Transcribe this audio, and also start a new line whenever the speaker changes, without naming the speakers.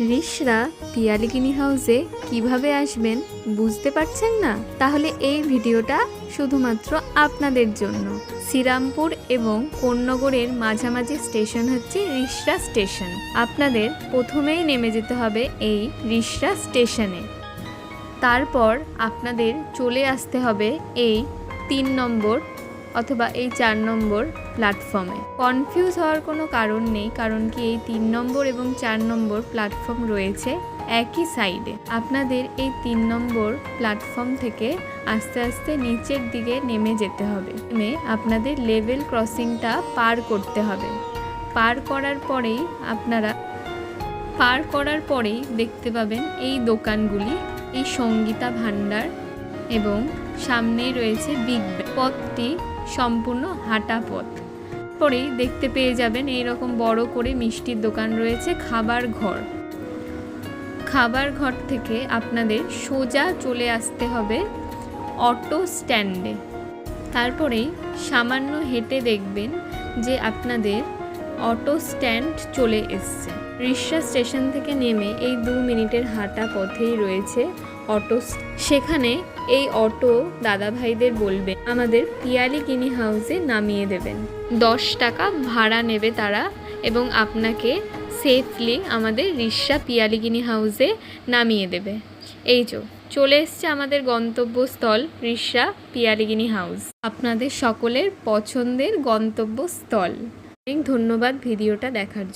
রিশরা পিয়ালিগিনি হাউসে কিভাবে আসবেন বুঝতে পারছেন না? তাহলে এই ভিডিওটা শুধুমাত্র আপনাদের জন্য। শ্রীরামপুর এবং কোন্নগরের মাঝামাঝি স্টেশন হচ্ছে রিশরা স্টেশন। আপনাদের প্রথমেই নেমে যেতে হবে এই রিশরা স্টেশনে। তারপর আপনাদের চলে আসতে হবে এই 3 নম্বর অথবা এই 4 নম্বর প্ল্যাটফর্মে। কনফিউজ হওয়ার কোনো কারণ নেই, কারণ কি এই 3 নম্বর এবং 4 নম্বর প্ল্যাটফর্ম রয়েছে একই সাইডে। আপনাদের এই 3 নম্বর প্ল্যাটফর্ম থেকে আস্তে আস্তে নিচের দিকে নেমে যেতে হবে। নেমে আপনাদের লেভেল ক্রসিংটা পার করতে হবে। পার করার পরেই দেখতে পাবেন এই দোকানগুলি, এই সঙ্গীতা ভান্ডার এবং সামনেই রয়েছে বিগ ব্যাং। পথটি সম্পূর্ণ হাঁটা পথ। পরেই দেখতে পেয়ে যাবেন এই রকম বড় করে মিষ্টির দোকান রয়েছে খাবার ঘর থেকে আপনাদের সোজা চলে আসতে হবে অটো স্ট্যান্ডে। তারপরেই সামান্য হেঁটে দেখবেন যে আপনাদের অটো স্ট্যান্ড চলে এসছে। রিশরা স্টেশন থেকে নেমে এই 2 মিনিটের হাঁটা পথেই রয়েছে অটো। সেখানে এই অটো দাদাভাইদের বলবেন আমাদের পিয়ালিগিনি হাউসে নামিয়ে দেবেন। 10 টাকা ভাড়া নেবে তারা এবং আপনাকে সেফলি আমাদের রিশরা পিয়ালিগিনি হাউসে নামিয়ে দেবে। এই চলে এসছে আমাদের গন্তব্যস্থল রিশরা পিয়ালিগিনি হাউস, আপনাদের সকলের পছন্দের গন্তব্যস্থল। অনেক ধন্যবাদ ভিডিওটা দেখার জন্য।